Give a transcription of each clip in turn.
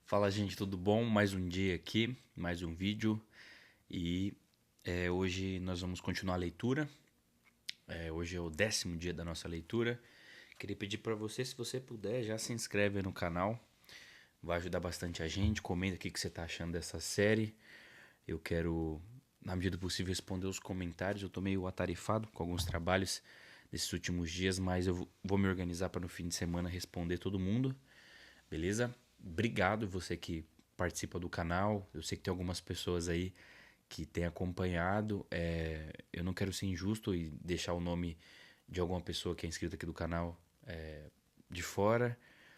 Fala, gente, tudo bom? Mais um dia aqui, mais um vídeo e hoje nós vamos continuar a leitura. Hoje é o 10º dia da nossa leitura. Queria pedir para você, se você puder, já se inscreve aí no canal. Vai ajudar bastante a gente. Comenta o que você está achando dessa série. Eu quero, na medida do possível, responder os comentários. Eu tô meio atarefado com alguns trabalhos nesses últimos dias, mas eu vou me organizar para no fim de semana responder todo mundo. Beleza? Obrigado você que participa do canal. Eu sei que tem algumas pessoas aí que têm acompanhado. Eu não quero ser injusto e deixar o nome de alguma pessoa que é inscrita aqui do canal de fora.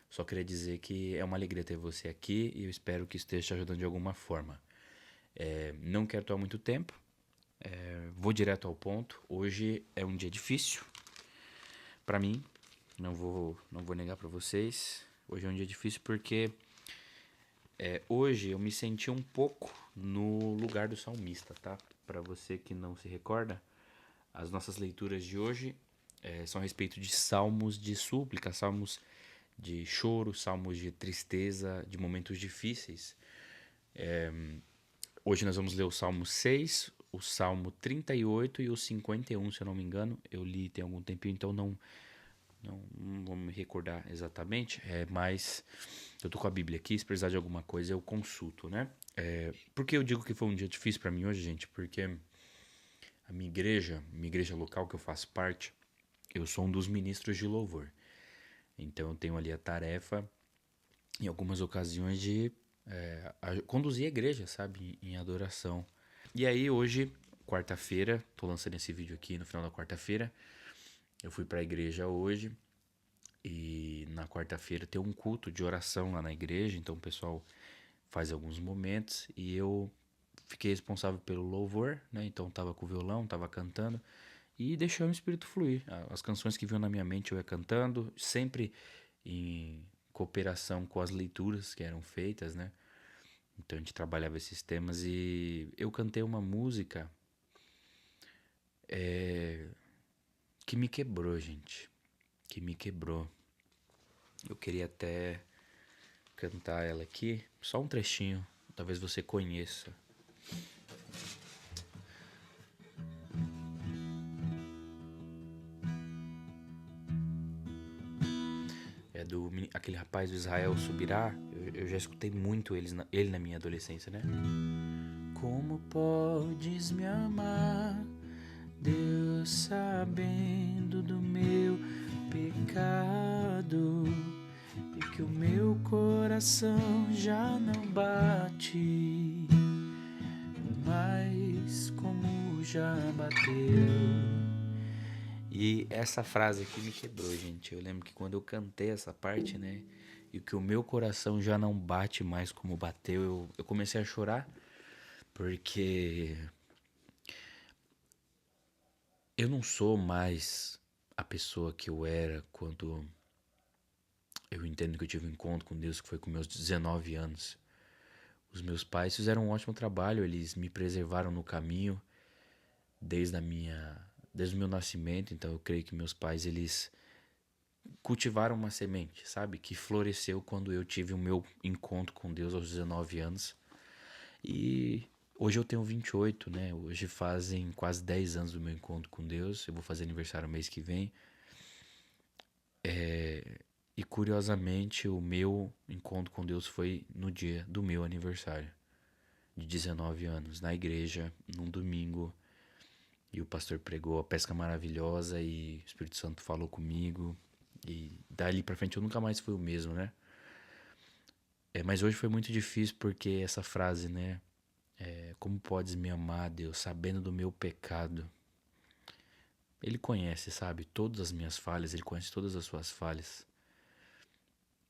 Só queria dizer que é uma alegria ter você aqui e eu espero que esteja te ajudando de alguma forma. Não quero tomar muito tempo. Vou direto ao ponto. Hoje é um dia difícil para mim. Não vou negar para vocês. Hoje é um dia difícil porque hoje eu me senti um pouco no lugar do salmista, tá? Para você que não se recorda, as nossas leituras de hoje são a respeito de salmos de súplica, salmos de choro, salmos de tristeza, de momentos difíceis. Hoje nós vamos ler o Salmo 6, o Salmo 38 e o 51, se eu não me engano. Eu li tem algum tempinho, então não vou me recordar exatamente, mas eu tô com a Bíblia aqui, se precisar de alguma coisa eu consulto, né? Por que eu digo que foi um dia difícil para mim hoje, gente? Porque a minha igreja local que eu faço parte, eu sou um dos ministros de louvor. Então eu tenho ali a tarefa, em algumas ocasiões, de conduzir a igreja, sabe? Em adoração. E aí hoje, quarta-feira, tô lançando esse vídeo aqui no final da quarta-feira, eu fui pra igreja hoje. E na quarta-feira tem um culto de oração lá na igreja, então o pessoal faz alguns momentos e eu fiquei responsável pelo louvor, né? Então tava com o violão, tava cantando e deixando o espírito fluir. As canções que vinham na minha mente eu ia cantando, sempre em cooperação com as leituras que eram feitas, né? Então a gente trabalhava esses temas e eu cantei uma música que me quebrou, gente. Que me quebrou. Eu queria até cantar ela aqui, só um trechinho, talvez você conheça. É do aquele rapaz do Israel Subirá. Eu já escutei muito ele na minha adolescência, né? Como podes me amar, Deus, sabendo do meu pecado e que o meu coração já não bate mais como já bateu. E essa frase aqui me quebrou, gente. Eu lembro que quando eu cantei essa parte, né? E que o meu coração já não bate mais como bateu, eu comecei a chorar. Porque eu não sou mais a pessoa que eu era quando eu entendo que eu tive um encontro com Deus, que foi com meus 19 anos. Os meus pais fizeram um ótimo trabalho, eles me preservaram no caminho desde o meu nascimento, então eu creio que meus pais, eles cultivaram uma semente, sabe? Que floresceu quando eu tive o meu encontro com Deus aos 19 anos. E hoje eu tenho 28, né? Hoje fazem quase 10 anos do meu encontro com Deus. Eu vou fazer aniversário mês que vem. E curiosamente, o meu encontro com Deus foi no dia do meu aniversário, de 19 anos, na igreja, num domingo. E o pastor pregou a pesca maravilhosa e o Espírito Santo falou comigo. E dali pra frente eu nunca mais fui o mesmo, né? Mas hoje foi muito difícil porque essa frase, né? Como podes me amar, Deus, sabendo do meu pecado? Ele conhece, sabe, todas as minhas falhas, ele conhece todas as suas falhas.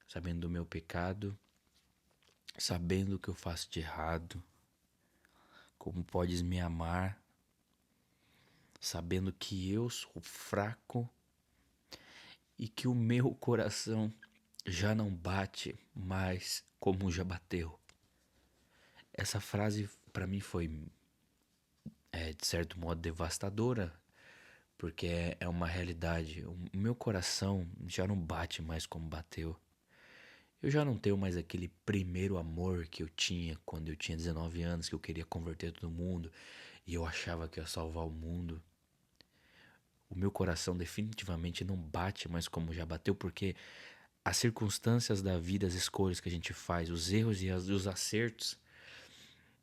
Sabendo do meu pecado, sabendo o que eu faço de errado. Como podes me amar, sabendo que eu sou fraco e que o meu coração já não bate mais como já bateu. Essa frase para mim foi, de certo modo, devastadora, porque é uma realidade. O meu coração já não bate mais como bateu. Eu já não tenho mais aquele primeiro amor que eu tinha quando eu tinha 19 anos, que eu queria converter todo mundo e eu achava que ia salvar o mundo. O meu coração definitivamente não bate mais como já bateu, porque as circunstâncias da vida, as escolhas que a gente faz, os erros e os acertos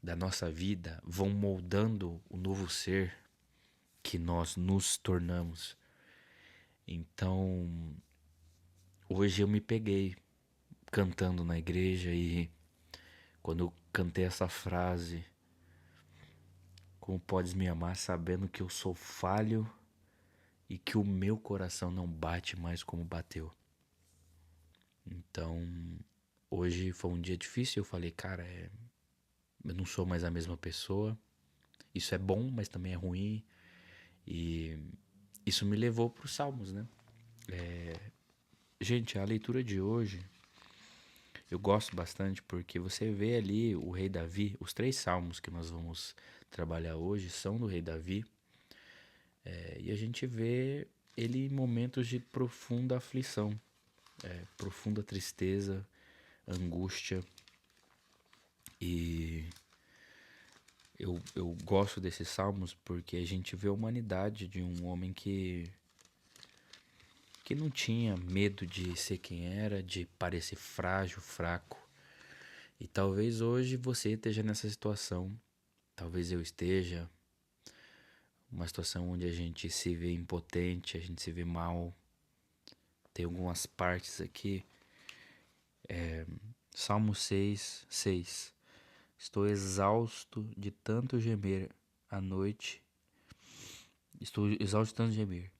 da nossa vida vão moldando o novo ser que nós nos tornamos. Então, hoje eu me peguei cantando na igreja e quando eu cantei essa frase, como podes me amar sabendo que eu sou falho e que o meu coração não bate mais como bateu. Então, hoje foi um dia difícil, eu falei, cara, eu não sou mais a mesma pessoa. Isso é bom, mas também é ruim. E isso me levou para os Salmos, né? Gente, a leitura de hoje eu gosto bastante porque você vê ali o rei Davi, os 3 salmos que nós vamos trabalhar hoje são do rei Davi, e a gente vê ele em momentos de profunda aflição, profunda tristeza, angústia, e eu gosto desses salmos porque a gente vê a humanidade de um homem que não tinha medo de ser quem era, de parecer frágil, fraco. E talvez hoje você esteja nessa situação, talvez eu esteja, uma situação onde a gente se vê impotente, a gente se vê mal. Tem algumas partes aqui. Salmo 6:6. Estou exausto de tanto gemer à noite. Estou exausto de tanto gemer.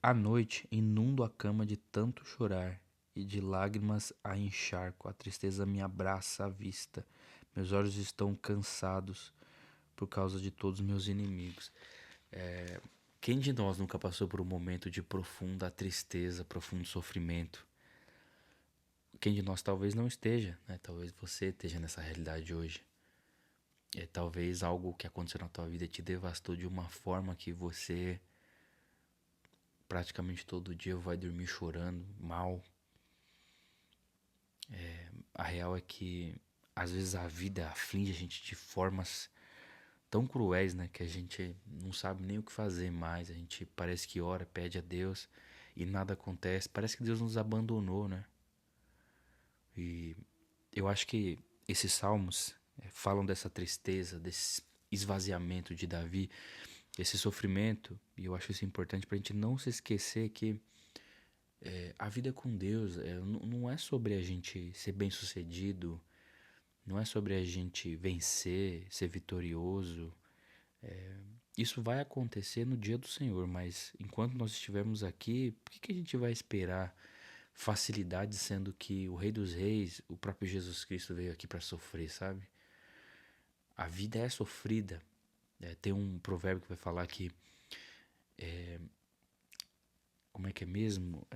À noite inundo a cama de tanto chorar e de lágrimas a encharco. A tristeza me abraça à vista. Meus olhos estão cansados por causa de todos os meus inimigos. Quem de nós nunca passou por um momento de profunda tristeza, profundo sofrimento? Quem de nós talvez não esteja, né? Talvez você esteja nessa realidade hoje. Talvez algo que aconteceu na tua vida te devastou de uma forma que você praticamente todo dia vai dormir chorando, mal. A real é que às vezes a vida aflige a gente de formas tão cruéis, né? Que a gente não sabe nem o que fazer mais. A gente parece que ora, pede a Deus e nada acontece. Parece que Deus nos abandonou, né? E eu acho que esses salmos falam dessa tristeza, desse esvaziamento de Davi, esse sofrimento. E eu acho isso importante para a gente não se esquecer que a vida com Deus não é sobre a gente ser bem-sucedido, não é sobre a gente vencer, ser vitorioso. Isso vai acontecer no dia do Senhor, mas enquanto nós estivermos aqui, por que a gente vai esperar facilidade, sendo que o Rei dos Reis, o próprio Jesus Cristo veio aqui para sofrer, sabe? A vida é sofrida. Tem um provérbio que vai falar que, como é que é mesmo?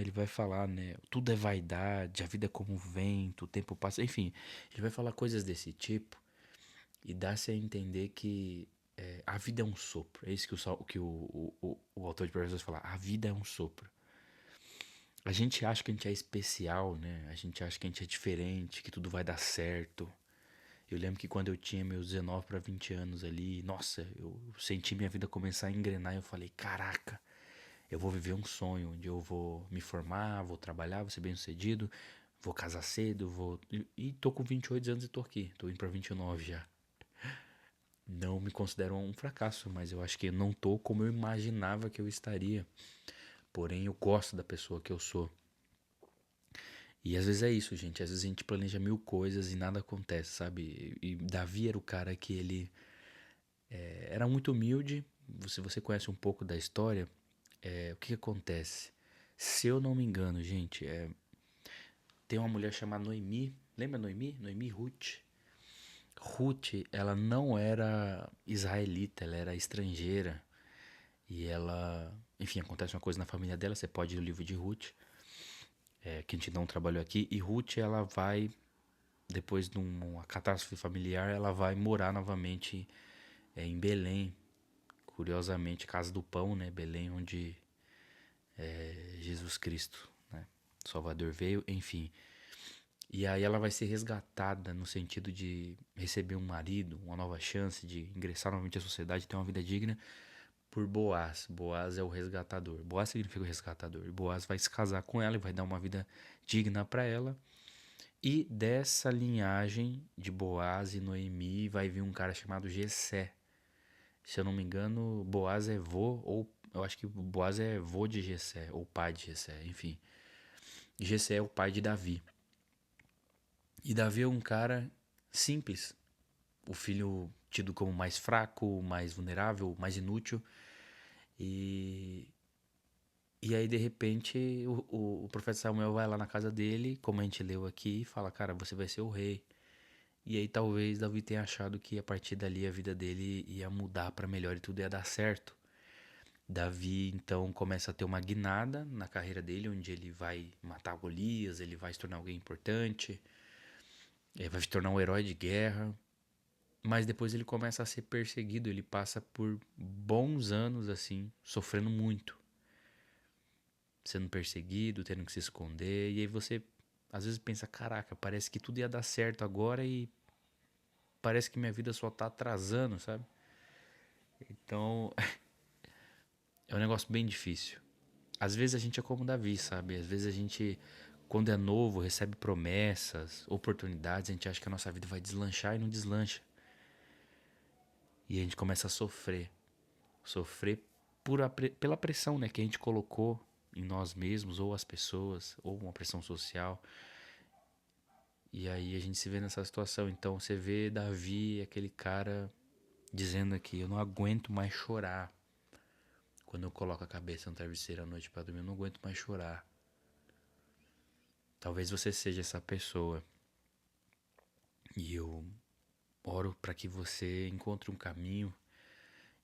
Ele vai falar, né? Tudo é vaidade, a vida é como o vento, o tempo passa. Enfim, ele vai falar coisas desse tipo e dá-se a entender que a vida é um sopro. É isso que o autor de Provérbios vai falar. A vida é um sopro. A gente acha que a gente é especial, né? A gente acha que a gente é diferente, que tudo vai dar certo. Eu lembro que quando eu tinha meus 19 para 20 anos ali, nossa, eu senti minha vida começar a engrenar e eu falei, caraca, eu vou viver um sonho onde eu vou me formar, vou trabalhar, vou ser bem-sucedido, vou casar cedo, vou... E tô com 28 anos e tô aqui, tô indo pra 29 já. Não me considero um fracasso, mas eu acho que eu não tô como eu imaginava que eu estaria. Porém, eu gosto da pessoa que eu sou. E às vezes é isso, gente. Às vezes a gente planeja mil coisas e nada acontece, sabe? E Davi era o cara que ele era muito humilde. Se você conhece um pouco da história, o que acontece? Se eu não me engano, gente, tem uma mulher chamada Noemi. Lembra Noemi? Noemi Ruth. Ruth, ela não era israelita, ela era estrangeira. E ela, enfim, acontece uma coisa na família dela. Você pode ir no livro de Ruth, que a gente não trabalhou aqui. E Ruth, ela vai, depois de uma catástrofe familiar, ela vai morar novamente em Belém. Curiosamente, Casa do Pão, né? Belém, onde Jesus Cristo, né? Salvador veio, enfim. E aí ela vai ser resgatada no sentido de receber um marido, uma nova chance de ingressar novamente à sociedade, ter uma vida digna, por Boaz. Boaz é o resgatador. Boaz significa o resgatador. Boaz vai se casar com ela e vai dar uma vida digna para ela. E dessa linhagem de Boaz e Noemi vai vir um cara chamado Jessé. Se eu não me engano, Boaz é vô, ou eu acho que Boaz é vô de Jessé, ou pai de Jessé, enfim. Jessé é o pai de Davi. E Davi é um cara simples, o filho tido como mais fraco, mais vulnerável, mais inútil. E, e aí, de repente, o profeta Samuel vai lá na casa dele, como a gente leu aqui, e fala: Cara, você vai ser o rei. E aí, talvez Davi tenha achado que a partir dali a vida dele ia mudar para melhor e tudo ia dar certo. Davi então começa a ter uma guinada na carreira dele, onde ele vai matar Golias, ele vai se tornar alguém importante, ele vai se tornar um herói de guerra. Mas depois ele começa a ser perseguido, ele passa por bons anos assim, sofrendo muito, sendo perseguido, tendo que se esconder. E aí você às vezes pensa: caraca, parece que tudo ia dar certo agora e parece que minha vida só tá atrasando, sabe? Então é um negócio bem difícil. Às vezes a gente é como Davi, sabe? Às vezes a gente, quando é novo, recebe promessas, oportunidades, a gente acha que a nossa vida vai deslanchar e não deslancha. E a gente começa a sofrer. Sofrer pela pressão, né, que a gente colocou em nós mesmos, ou as pessoas, ou uma pressão social. E aí a gente se vê nessa situação. Então você vê Davi, aquele cara, dizendo aqui: eu não aguento mais chorar. Quando eu coloco a cabeça no travesseiro à noite para dormir, eu não aguento mais chorar. Talvez você seja essa pessoa. E eu oro para que você encontre um caminho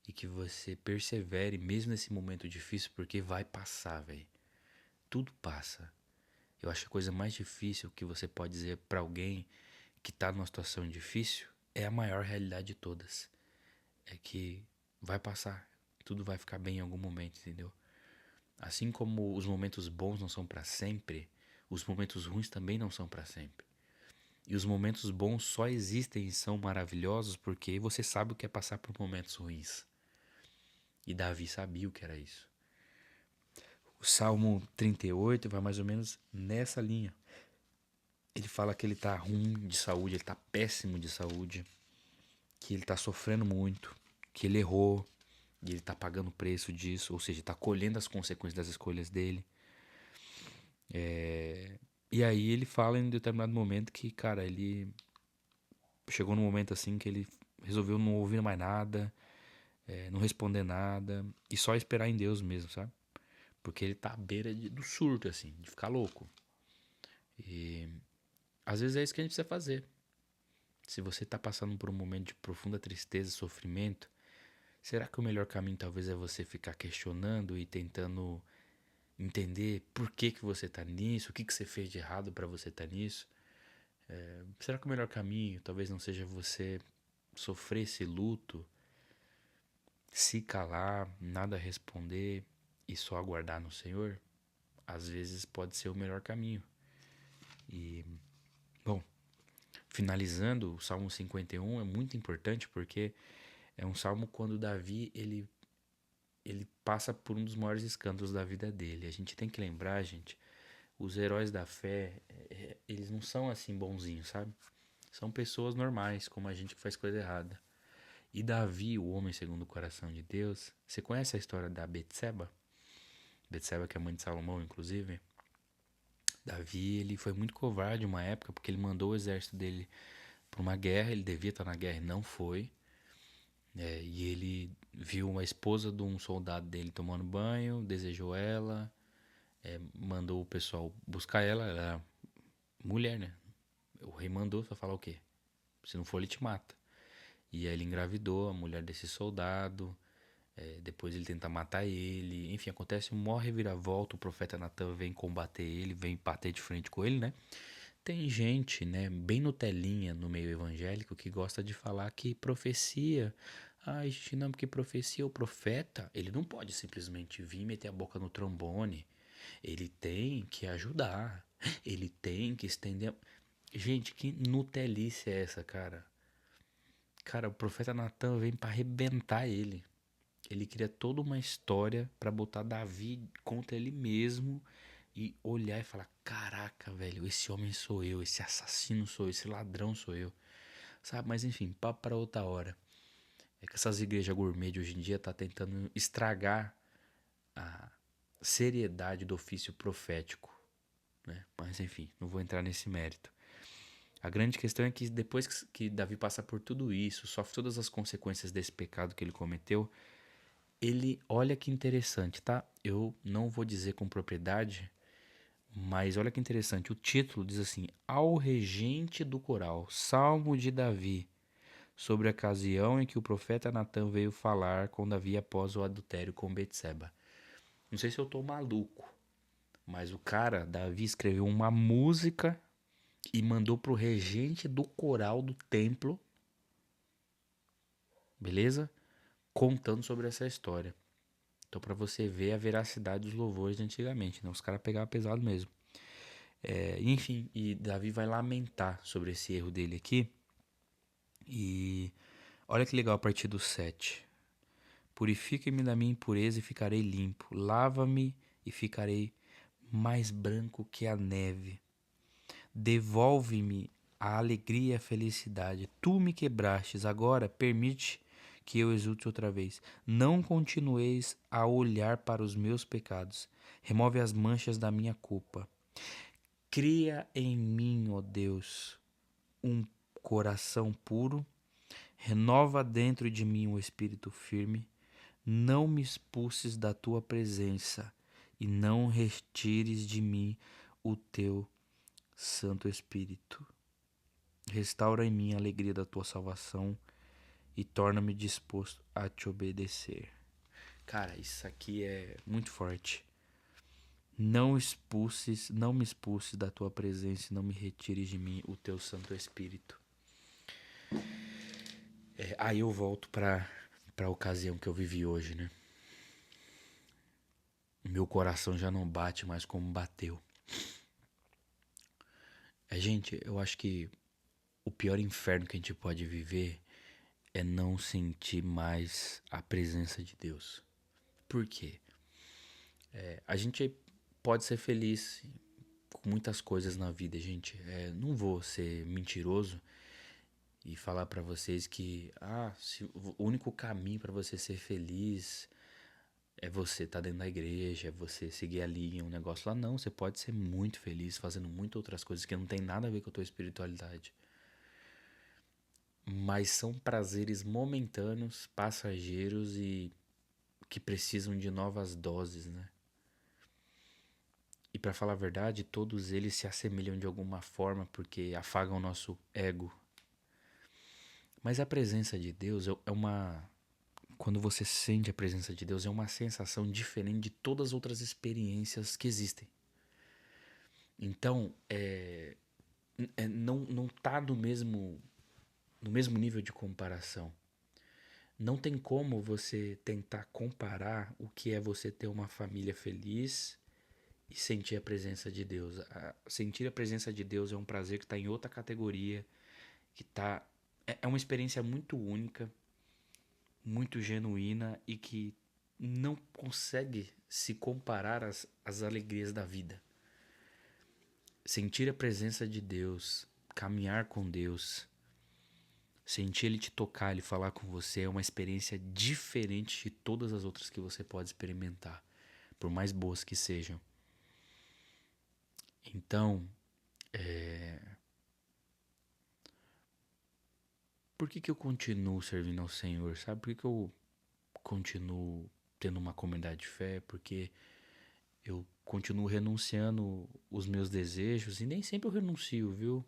e que você persevere mesmo nesse momento difícil, porque vai passar, velho. Tudo passa. Eu acho que a coisa mais difícil que você pode dizer para alguém que tá numa situação difícil é a maior realidade de todas. É que vai passar. Tudo vai ficar bem em algum momento, entendeu? Assim como os momentos bons não são para sempre, os momentos ruins também não são para sempre. E os momentos bons só existem e são maravilhosos porque você sabe o que é passar por momentos ruins. E Davi sabia o que era isso. O Salmo 38 vai mais ou menos nessa linha. Ele fala que ele tá ruim de saúde, ele tá péssimo de saúde, que ele tá sofrendo muito, que ele errou e ele tá pagando o preço disso, ou seja, tá colhendo as consequências das escolhas dele. E aí ele fala em determinado momento que, cara, ele chegou num momento assim que ele resolveu não ouvir mais nada, não responder nada e só esperar em Deus mesmo, sabe? Porque ele tá à beira do surto, assim, de ficar louco. E às vezes é isso que a gente precisa fazer. Se você tá passando por um momento de profunda tristeza e sofrimento, será que o melhor caminho talvez é você ficar questionando e tentando entender por que que você tá nisso, o que que você fez de errado para você tá nisso? Será que o melhor caminho talvez não seja você sofrer esse luto, se calar, nada responder e só aguardar no Senhor? Às vezes pode ser o melhor caminho. E, bom, finalizando, o Salmo 51 é muito importante porque é um salmo quando Davi ele passa por um dos maiores escândalos da vida dele. A gente tem que lembrar, gente, os heróis da fé, eles não são assim bonzinhos, sabe? São pessoas normais, como a gente que faz coisa errada. E Davi, o homem segundo o coração de Deus, você conhece a história da Betseba? Betseba, que é mãe de Salomão, inclusive. Davi, ele foi muito covarde uma época, porque ele mandou o exército dele para uma guerra, ele devia estar na guerra e não foi. E ele viu a esposa de um soldado dele tomando banho, desejou ela, mandou o pessoal buscar ela, ela era mulher, né? O rei mandou, só falar o quê? Se não for, ele te mata. E aí ele engravidou a mulher desse soldado, depois ele tenta matar ele, enfim, acontece um maior reviravolta, o profeta Natan vem combater ele, vem bater de frente com ele, né? Tem gente, né, bem Nutelinha no meio evangélico que gosta de falar que profecia. Ai, gente, não, porque profecia, o profeta, ele não pode simplesmente vir e meter a boca no trombone. Ele tem que ajudar. Ele tem que estender. Gente, que Nutelice é essa, cara? Cara, o profeta Natan vem pra arrebentar ele. Ele cria toda uma história pra botar Davi contra ele mesmo e olhar e falar: caraca, velho, esse homem sou eu, esse assassino sou eu, esse ladrão sou eu. Sabe? Mas enfim, papo pra outra hora. É que essas igrejas gourmet de hoje em dia tá tentando estragar a seriedade do ofício profético, né? Mas enfim, não vou entrar nesse mérito. A grande questão é que depois que Davi passa por tudo isso, sofre todas as consequências desse pecado que ele cometeu, ele, olha que interessante, tá? Eu não vou dizer com propriedade, mas olha que interessante, o título diz assim: Ao regente do coral, Salmo de Davi, sobre a ocasião em que o profeta Natan veio falar com Davi após o adultério com Betseba. Não sei se eu tô maluco, mas o cara, Davi, escreveu uma música e mandou pro regente do coral do templo, beleza? Contando sobre essa história. Então, pra você ver a veracidade dos louvores de antigamente, né? Os caras pegavam pesado mesmo. Enfim, e Davi vai lamentar sobre esse erro dele aqui. E olha que legal a partir do 7. Purifique-me da minha impureza e ficarei limpo. Lava-me e ficarei mais branco que a neve. Devolve-me a alegria e a felicidade. Tu me quebrastes, agora permite que eu exulte outra vez. Não continueis a olhar para os meus pecados. Remove as manchas da minha culpa. Cria em mim, ó Deus, um coração puro. Renova dentro de mim um espírito firme. Não me expulses da tua presença e não retires de mim o teu Santo Espírito. Restaura em mim a alegria da tua salvação e torna-me disposto a te obedecer. Cara, isso aqui é muito forte. Não me expulses da tua presença e não me retires de mim o teu Santo Espírito. Aí eu volto para a ocasião que eu vivi hoje, né? Meu coração já não bate mais como bateu. Gente, eu acho que o pior inferno que a gente pode viver é não sentir mais a presença de Deus. Por quê? A gente pode ser feliz com muitas coisas na vida, gente. Não vou ser mentiroso e falar pra vocês que o único caminho pra você ser feliz é você estar dentro da igreja, é você seguir ali em um negócio lá. Não, você pode ser muito feliz fazendo muitas outras coisas que não tem nada a ver com a tua espiritualidade. Mas são prazeres momentâneos, passageiros e que precisam de novas doses, né? E para falar a verdade, todos eles se assemelham de alguma forma porque afagam o nosso ego. Mas a presença de Deus é uma. Quando você sente a presença de Deus, é uma sensação diferente de todas as outras experiências que existem. Então, não tá no mesmo nível de comparação. Não tem como você tentar comparar o que é você ter uma família feliz e sentir a presença de Deus. Sentir a presença de Deus é um prazer que está em outra categoria, que tá é uma experiência muito única, muito genuína e que não consegue se comparar às alegrias da vida. Sentir a presença de Deus, caminhar com Deus, sentir Ele te tocar, Ele falar com você é uma experiência diferente de todas as outras que você pode experimentar, por mais boas que sejam. Então, por que eu continuo servindo ao Senhor, sabe? Por que eu continuo tendo uma comunidade de fé? Porque eu continuo renunciando os meus desejos e nem sempre eu renuncio, viu?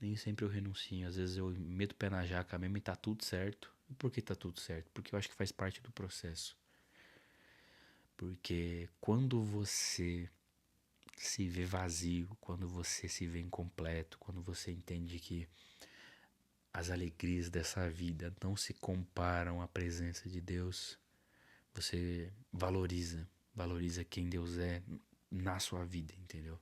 Nem sempre eu renuncio. Às vezes eu meto o pé na jaca mesmo e tá tudo certo. E por que tá tudo certo? Porque eu acho que faz parte do processo. Porque quando você se vê vazio, quando você se vê incompleto, quando você entende que as alegrias dessa vida não se comparam à presença de Deus, você valoriza. valoriza quem Deus é na sua vida, entendeu?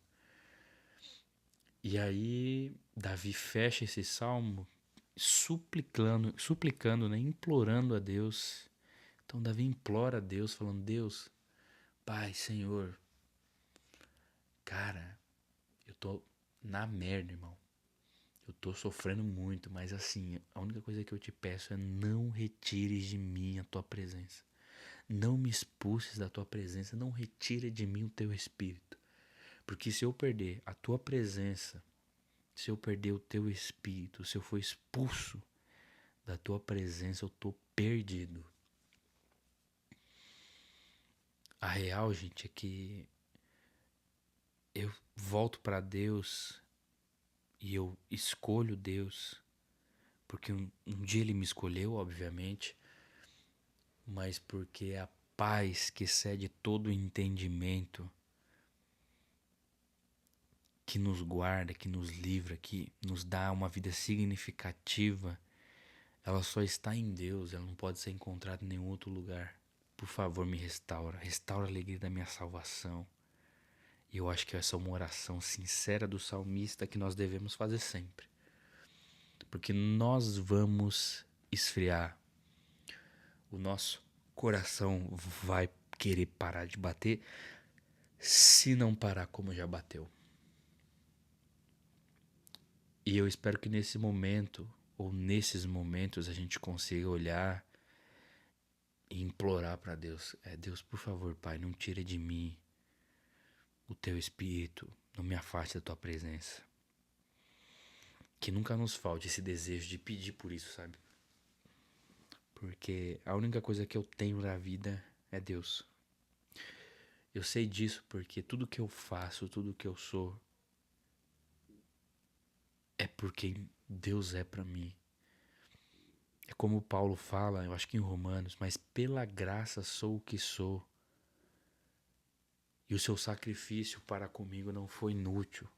E aí Davi fecha esse salmo suplicando, né, implorando a Deus. Então Davi implora a Deus, falando: Deus, Pai, Senhor, cara, eu tô na merda, irmão. Eu tô sofrendo muito, mas assim, a única coisa que eu te peço é não retires de mim a tua presença. Não me expulses da tua presença, não retire de mim o teu espírito. Porque se eu perder a tua presença, se eu perder o teu espírito, se eu for expulso da tua presença, eu tô perdido. A real, gente, é que eu volto para Deus e eu escolho Deus, porque um dia Ele me escolheu, obviamente, mas porque a paz que excede todo o entendimento, que nos guarda, que nos livra, que nos dá uma vida significativa, ela só está em Deus, ela não pode ser encontrada em nenhum outro lugar. Por favor, me restaura a alegria da minha salvação. E eu acho que essa é uma oração sincera do salmista que nós devemos fazer sempre. Porque nós vamos esfriar. O nosso coração vai querer parar de bater se não parar como já bateu. E eu espero que nesse momento, ou nesses momentos, a gente consiga olhar e implorar para Deus. Deus, por favor, Pai, não tira de mim o teu espírito, não me afaste da tua presença. Que nunca nos falte esse desejo de pedir por isso, sabe? Porque a única coisa que eu tenho na vida é Deus. Eu sei disso porque tudo que eu faço, tudo que eu sou, é porque Deus é para mim. É como Paulo fala, eu acho que em Romanos, mas pela graça sou o que sou. E o seu sacrifício para comigo não foi inútil.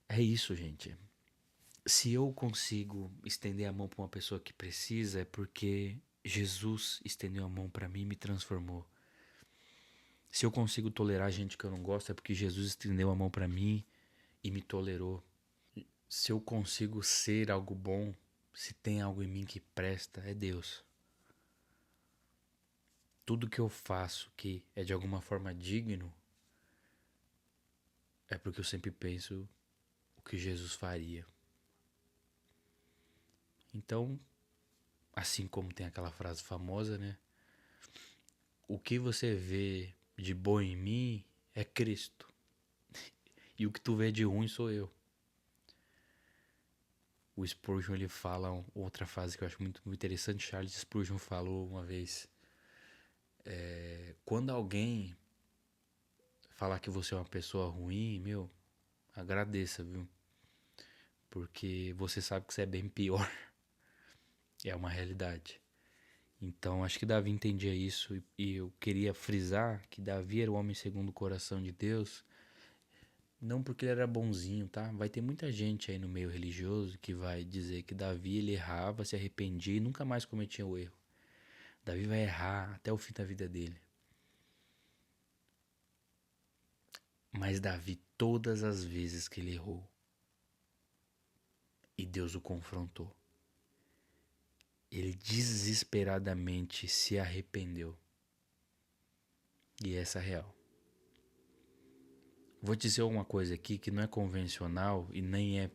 É isso, gente. Se eu consigo estender a mão para uma pessoa que precisa, é porque Jesus estendeu a mão para mim e me transformou. Se eu consigo tolerar gente que eu não gosto, é porque Jesus estendeu a mão para mim e me tolerou. Se eu consigo ser algo bom, se tem algo em mim que presta, é Deus. Tudo que eu faço que é de alguma forma digno, é porque eu sempre penso o que Jesus faria. Então, assim como tem aquela frase famosa, né? O que você vê de bom em mim é Cristo. E o que tu vê de ruim sou eu. O Spurgeon, ele fala outra frase que eu acho muito interessante. Charles Spurgeon falou uma vez: quando alguém falar que você é uma pessoa ruim, meu, agradeça, viu? Porque você sabe que você é bem pior. É uma realidade. Então, acho que Davi entendia isso e eu queria frisar que Davi era o homem segundo o coração de Deus, não porque ele era bonzinho, tá? Vai ter muita gente aí no meio religioso que vai dizer que Davi ele errava, se arrependia e nunca mais cometia o erro. Davi vai errar até o fim da vida dele. Mas Davi, todas as vezes que ele errou e Deus o confrontou, ele desesperadamente se arrependeu. E essa é a real. Vou te dizer uma coisa aqui que não é convencional e nem é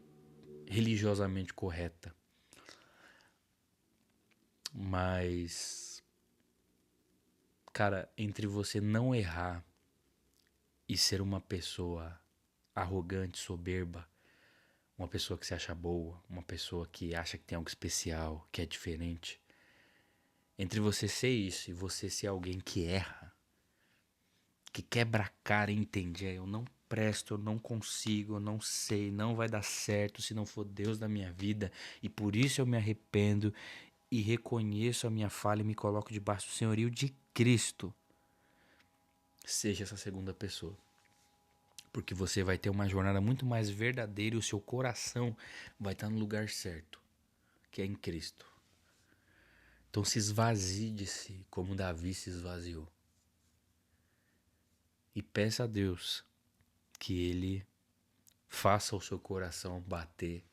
religiosamente correta. Mas, cara, entre você não errar e ser uma pessoa arrogante, soberba, uma pessoa que se acha boa, uma pessoa que acha que tem algo especial, que é diferente, entre você ser isso e você ser alguém que erra, que quebra a cara e entende, eu não presto, eu não consigo, eu não sei, não vai dar certo se não for Deus da minha vida e por isso eu me arrependo e reconheço a minha falha e me coloco debaixo do senhorio de Cristo. Seja essa segunda pessoa. Porque você vai ter uma jornada muito mais verdadeira e o seu coração vai estar no lugar certo, que é em Cristo. Então se esvazie de si, como Davi se esvaziou. E peça a Deus que Ele faça o seu coração bater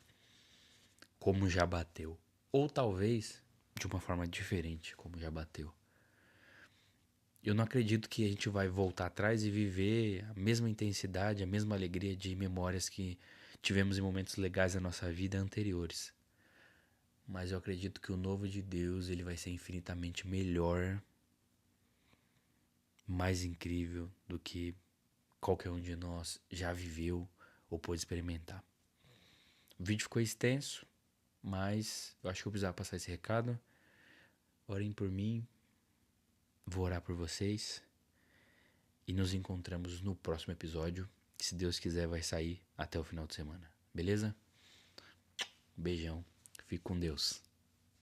como já bateu. Ou talvez de uma forma diferente, como já bateu. Eu não acredito que a gente vai voltar atrás e viver a mesma intensidade, a mesma alegria de memórias que tivemos em momentos legais da nossa vida anteriores. Mas eu acredito que o novo de Deus, ele vai ser infinitamente melhor, mais incrível do que qualquer um de nós já viveu ou pôde experimentar. O vídeo ficou extenso, mas eu acho que eu precisava passar esse recado. Orem por mim, vou orar por vocês e nos encontramos no próximo episódio, que se Deus quiser vai sair até o final de semana. Beleza? Beijão. Fique com Deus.